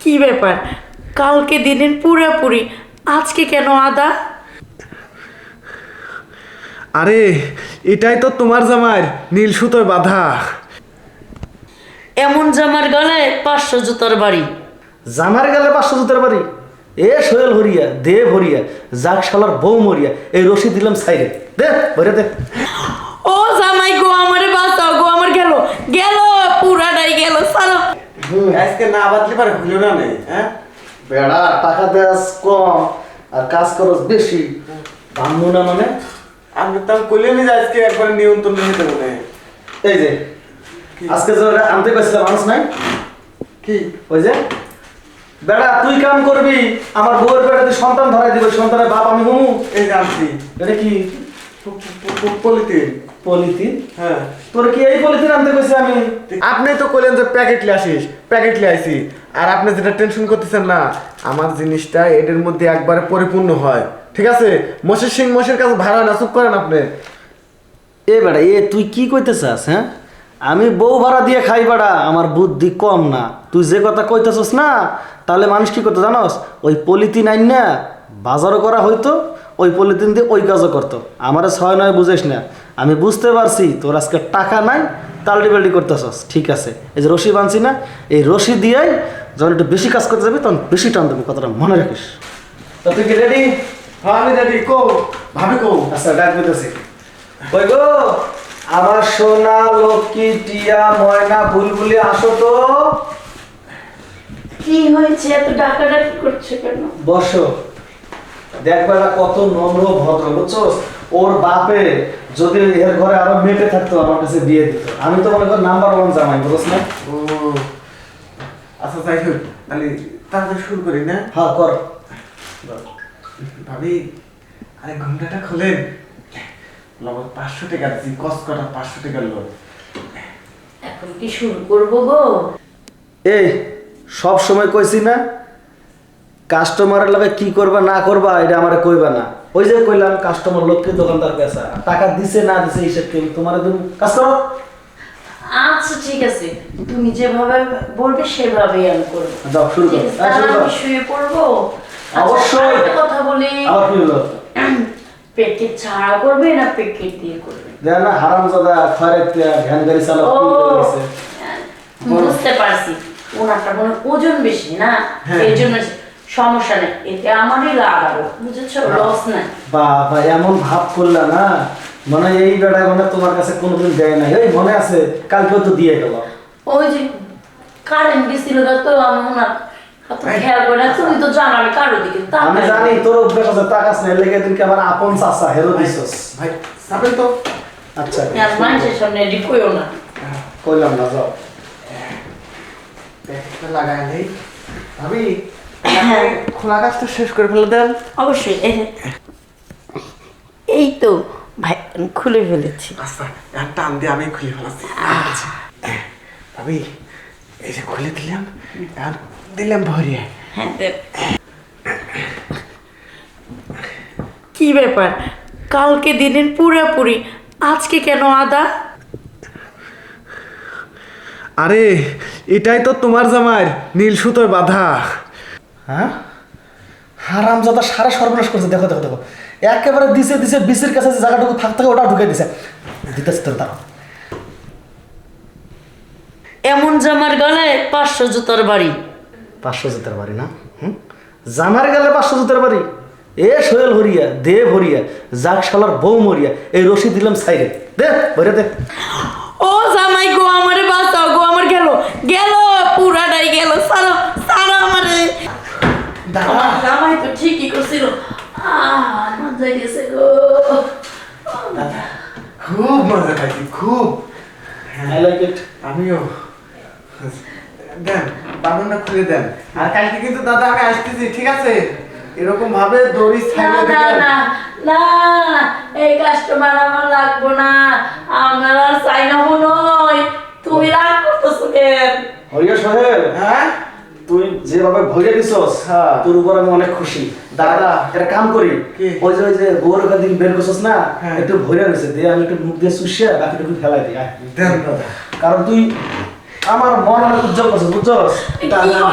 কি ব্যাপার, কালকে দিনের পুরাপুরি, আজকে কেন আদা? আরে এটাই তো তোমার জামার নীল সুতোয় বাঁধা। এমন জামার গলায় 500 জুতার বাড়ি। জামার গেলে 500 জুতার বাড়ি। এ সোহেল হরিয়া দে ভরিয়া যাক শালার বউ মরিয়া এই রশি দিলাম সাইরে দে ভরে দে। ও জামাই গো, আমারে বাঁচাও গো, আমার গেল গেল পুরাটাই গেল। সারা আজকে না বাঁধলে পারে ভুলো না নেই। হ্যাঁ বেড়া টাকা দেস কম আর কাজ খরচ বেশি, বান্ধব না মানে? আমি তো কইলে নি যে আজকে একবার নিয়ন্ত্রণ হয়ে দেবো না। এই যে আজকে যে আনতে গেছিলাম মানুষ নাই কি ওই যে বেড়া তুই কাম করবি, আমার বউয়ের পেটে তুই সন্তান ধরাই দিবি, সন্তানের বাপ আমি হুমু। এই জানছি এটা কি পলিথিন। পলিথিন? হ্যাঁ তোর কি এই পলিথিন আনতে কইছি আমি? আপনি তো কইলেন যে প্যাকেট লিয়ে আসিস, প্যাকেট লিয়ে আইছি। আর আপনি যেটা টেনশন করতেছেন না, আমার জিনিসটা এদের মধ্যে একবারে পরিপূর্ণ হয়। ঠিক আছে, মসির সিং মসির কাছে ভাড়া না, চুপ করেন আপনি। এ বেড়া এ তুই কি কইতে চাস? হ্যাঁ আমি বউ ভাড়া দিয়ে খাই বেড়া, আমার বুদ্ধি কম না। তুই যে কথা কইতেছস না, তাহলে মানুষ কি করতো জানোস? ওই পলিথিন আইন না বাজারও করা হইতো, ওই পলিথিন দিয়ে ওই কাজও করতো। আমারে 6-9 বুঝিস না, আমি বুঝতে পারছি তোর আজকে টাকা নাই, তালটি বাল্টি করতেছস। ঠিক আছে, এই যে রশি বানছি না, এই রশি দিয়েই যখন একটু বেশি কাজ করতে যাবি তখন বেশি টান দেবো, কথাটা মনে রাখিস। তো তুই কি রেডি? হ্যাঁ আমি রেডি। কো ভাবি কো। আচ্ছা ডাক দিতেছি। ওই গো আমার সোনা লক্ষ্মী টিয়া ময়না বুলবুলি আসো তো। কি হয়েছে, এত ডাকাডাকি করছে কেন? বসো। দেখবে না কত নম্র ভদ্র, বুঝছোস? ওর বাপে যদি এর ঘরে আরো মেটে থাকতো আমার কাছে বিয়ে দিত। আমি তো মনে কর নাম্বার 1 জামাই, বুঝছ না? ও আচ্ছা যাই হোক, তাহলে তাড়াতাড়ি শুরু করি না? হ্যাঁ কর। ভাবি আরে ঘুমটাটা খোলেন। নগদ 500 টাকা দিচ্ছি, কস কটা 500 টাকা লোন। এখন কি শুরু করবো গো? এই সব সময় কইছি না কাস্টমারের লাগে কি করবা না করবা এটা আমারে কইবা না। ওই যে কইলাম কাস্টমার লক্ষ্মী দোকানদার পেশা, টাকা দিছে না দিছে হিসেব কি তোমার কাজ করো। আচ্ছা ঠিক আছে, তুমি যেভাবে বলবে সেভাবেই আমি করবো। যাও শুরু করো। ঠিক আছে, তাহলে আমি শুয়ে পড়বো। আচ্ছা, অবশ্যই। আরেকটা কথা বলি, আবার কি হলো? প্যাকেট ছাড়া করবে না প্যাকেট দিয়ে করবে? দেখ না হারামজাদা খয়রাত ভ্যান গাড়ি চালাও ও কি করে গেছে। বুঝতে পারছি, ওনারটা মনে হয় ওজন বেশি না, হ্যাঁ। এই জন্য সমস্যা নেই, এতে আমারই লাভ হবে, বুঝেছো? লস নাই। বাবা এমন ভাব করলা না, মানে এই বেড়ায় মানে তোমার কাছে কোনোদিন দেয় না। এই মনে আছে কালকেও তো দিয়ে গেল। ওই যে কারেন্ট গেছিল তো, আমি ওনার অত খেয়াল করে না, তুমি তো জানো আমি কারো দিকে আমি তাকাই না। জানি তোর অভ্যাস আছে টাকা স্নেহ লেগে দিনকে আমার আপন চাচা হেরো দিছস। ভাই সাবেন তো। আচ্ছা আর মানুষের সামনে এটি কইও না। কইলাম না, যাও। প্যাকেটটা লাগায় নেই ভাবি। খোলা কাজটা শেষ করে ফেলে দেন। অবশ্যই, এই তো ভাই খুলে ফেলেছি। আচ্ছা আর টান দিয়ে আমি খুলে ফেলাচ্ছি। ভাবি এই যে খুলে দিলাম, আর দিলাম ভরিয়ে। হ্যাঁ দেব। কি ব্যাপার, কালকে দিনের পুরাপুরি, আজকে কেন আদা? আরে এটাই তো তোমার জামার নীল সুতোয় বাঁধা। হ্যাঁ হারামজাদা সারা সর্বনাশ করছে। দেখো দেখো দেখো একেবারে দিছে দিছে বিসির কাছে যে জায়গাটুকু থাকতে ওটা ঢুকে দিছে। দিতেছে তোর দাঁড়াও। এমন জামার গলায় 500 জুতার বাড়ি। 500 জুতার বাড়ি না? জামার গেলে 500 জুতার বাড়ি। এ সোহেল হরিয়া দে ভরিয়া যাক শালার বউ মরিয়া এই রশি দিলাম সাইরে দে ভরে দে। ও জামাই গো, আমারে বাঁচাও গো, আমার গেল গেল পুরাটাই গেল। সারা সারা আমারে। আমার জামাই তো ঠিকই করছিল। মজা গেছে গো। দাদা খুব মজা পাইছি, খুব। I like it. আমিও। দেন বাঁধনটা খুলে দেন। আর কালকে কিন্তু দাদা আমি আসতেছি, ঠিক আছে? এরকম ভাবে দড়ি না ছাইড়ে না দিবেন। না না, এই কাস্টমার আমার লাগবো না, আমার আর চাই না মনে হয়। তুমি রাগ করতেছো কেন? হরিয়া সোহেল, হ্যাঁ তুই যেভাবে ভরে দিছস হ্যাঁ। তোর উপর আমি অনেক খুশি। দাদা একটা কাম করি, কি? ওই যে বউর দিন বের করছস না, হ্যাঁ। একটু ভরে রয়েছে দিয়ে আমি একটু মুখ দিয়ে চুষিয়া বাকিটুকু ফেলাই দিই। দেন দাদা। কারণ তুই আমার মন অনেক উজ্জ্বল করছিস, বুঝছস? কি করতেছো?